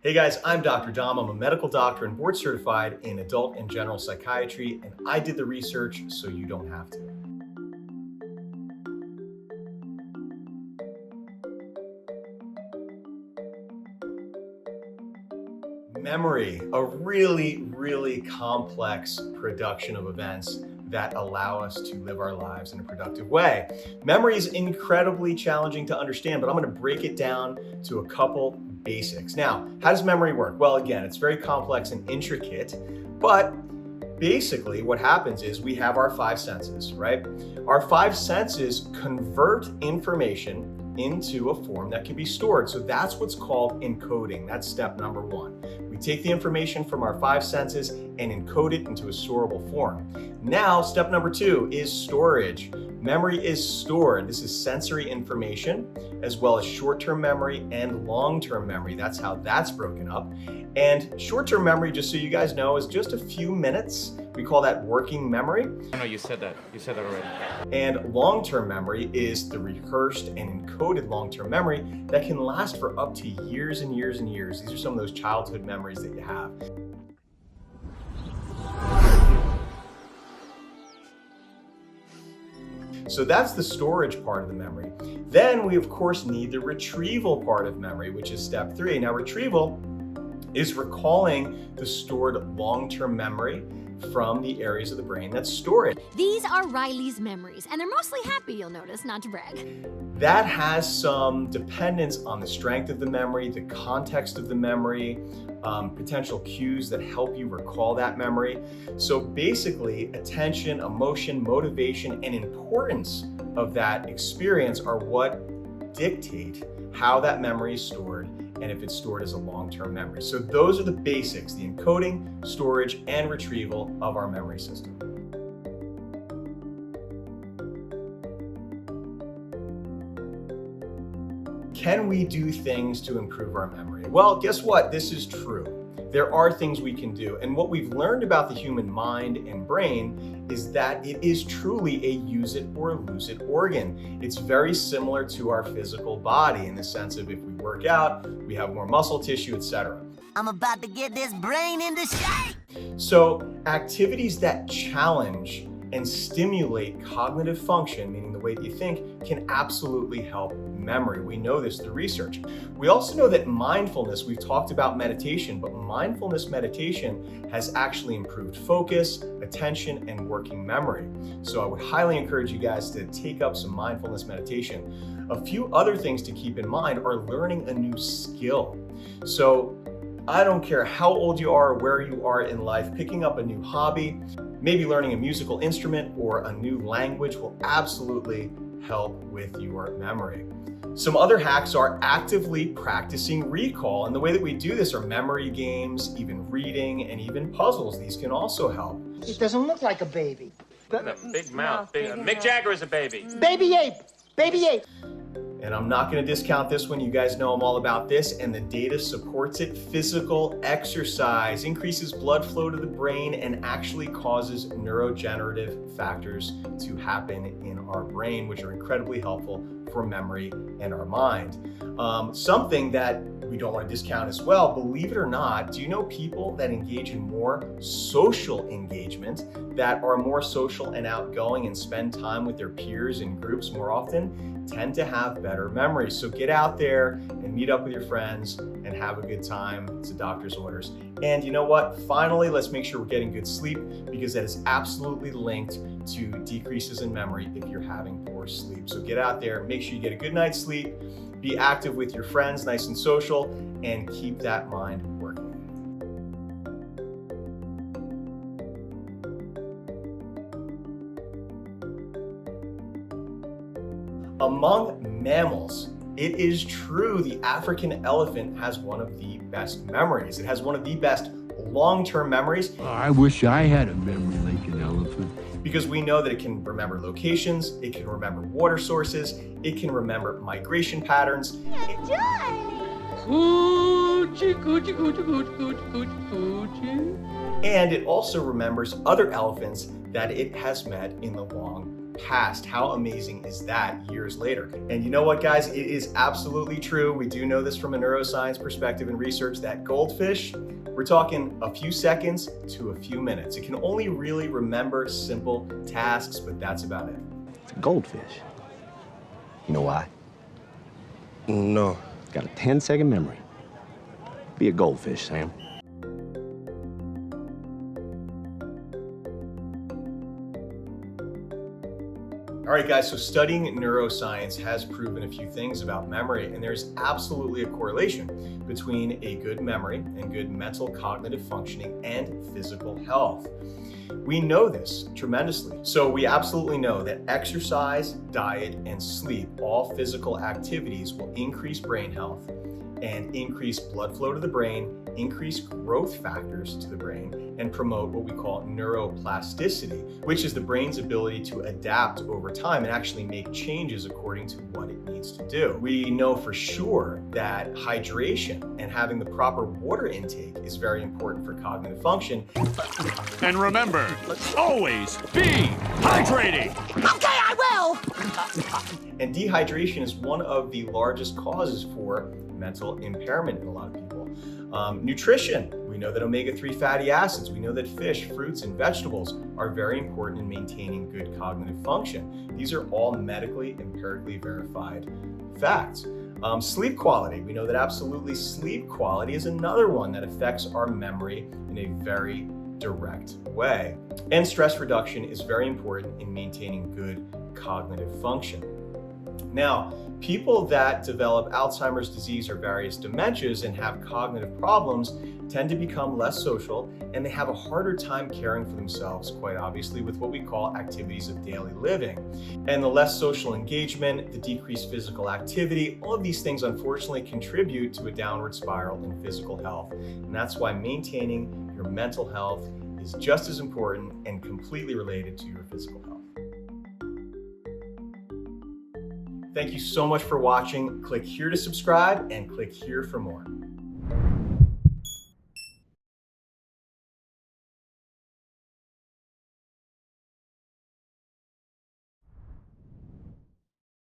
Hey guys, I'm Dr. Dom. I'm a medical doctor and board certified in adult and general psychiatry, and I did the research so you don't have to. Memory, a really complex production of events that allow us to live our lives in a productive way. Memory is incredibly challenging to understand, but I'm going to break it down to a couple basics. Now, how does memory work? Well, again, it's very complex and intricate, but basically what happens is we have our five senses, right? Our five senses convert information into a form that can be stored. So that's what's called encoding. That's step number one. We take the information from our five senses and encode it into a storable form. Now, step number two is storage. Memory is stored. This is sensory information, as well as short-term memory and long-term memory. That's how that's broken up. And short-term memory, just so you guys know, is just a few minutes. We call that working memory. I know you said that. You said that already. And long-term memory is the rehearsed and encoded long-term memory that can last for up to years and years and years. These are some of those childhood memories that you have. So that's the storage part of the memory. Then we, of course, need the retrieval part of memory, which is step three. Now, retrieval is recalling the stored long-term memory from the areas of the brain that store it. These are Riley's memories, and they're mostly happy, you'll notice, not to brag. That has some dependence on the strength of the memory, the context of the memory, potential cues that help you recall that memory. So basically, attention, emotion, motivation, and importance of that experience are what dictate how that memory is stored and if it's stored as a long-term memory. So those are the basics, the encoding, storage, and retrieval of our memory system. Can we do things to improve our memory? Well, guess what? This is true. There are things we can do. And what we've learned about the human mind and brain is that it is truly a use it or lose it organ. It's very similar to our physical body in the sense of if we work out, we have more muscle tissue, etc. I'm about to get this brain into shape. So activities that challenge and stimulate cognitive function, meaning the way that you think, can absolutely help memory. We know this through research. We also know that mindfulness, we've talked about meditation, but mindfulness meditation has actually improved focus, attention, and working memory. So I would highly encourage you guys to take up some mindfulness meditation. A few other things to keep in mind are learning a new skill. So I don't care how old you are or where you are in life, picking up a new hobby, maybe learning a musical instrument or a new language will absolutely help with your memory. Some other hacks are actively practicing recall. And the way that we do this are memory games, even reading, and even puzzles. These can also help. It doesn't look like a baby. Big mouth. Mick Jagger is a baby. Baby ape! Baby ape! And I'm not going to discount this one. You guys know I'm all about this, and the data supports it. Physical exercise increases blood flow to the brain and actually causes neurodegenerative factors to happen in our brain, which are incredibly helpful for memory and our mind. Something that we don't want to discount as well, believe it or not, do you know people that engage in more social engagement, that are more social and outgoing and spend time with their peers in groups more often, tend to have better memories? So get out there and meet up with your friends and have a good time. It's a doctor's orders. And you know what? Finally, let's make sure we're getting good sleep, because that is absolutely linked to decreases in memory if you're having poor sleep. So get out there, make sure you get a good night's sleep, be active with your friends, nice and social, and keep that mind working. Among mammals, it is true the African elephant has one of the best memories. It has one of the best long-term memories. I wish I had a memory like an elephant. Because we know that it can remember locations, it can remember water sources, it can remember migration patterns. Coochie, coochie, coochie, coochie, coochie, coochie. And it also remembers other elephants that it has met in the long past. How amazing is that years later? And you know what, guys? It is absolutely true. We do know this from a neuroscience perspective and research that goldfish, we're talking a few seconds to a few minutes. It can only really remember simple tasks, but that's about it. It's a goldfish. You know why? No. It's got a 10-second memory. Be a goldfish, Sam. All right, guys, so studying neuroscience has proven a few things about memory, and there's absolutely a correlation between a good memory and good mental cognitive functioning and physical health. We know this tremendously. So we absolutely know that exercise, diet, and sleep, all physical activities, will increase brain health and increase blood flow to the brain, increase growth factors to the brain, and promote what we call neuroplasticity, which is the brain's ability to adapt over time and actually make changes according to what it needs to do. We know for sure that hydration and having the proper water intake is very important for cognitive function. And remember, always be hydrating. Okay, I will. And dehydration is one of the largest causes for mental impairment in a lot of people. Nutrition, we know that omega-3 fatty acids, we know that fish, fruits, and vegetables are very important in maintaining good cognitive function. These are all medically, empirically verified facts. Sleep quality, we know that absolutely sleep quality is another one that affects our memory in a very direct way. And stress reduction is very important in maintaining good cognitive function. Now, people that develop Alzheimer's disease or various dementias and have cognitive problems tend to become less social, and they have a harder time caring for themselves, quite obviously, with what we call activities of daily living. And the less social engagement, the decreased physical activity, all of these things unfortunately contribute to a downward spiral in physical health. And that's why maintaining your mental health is just as important and completely related to your physical health. Thank you so much for watching. Click here to subscribe and click here for more.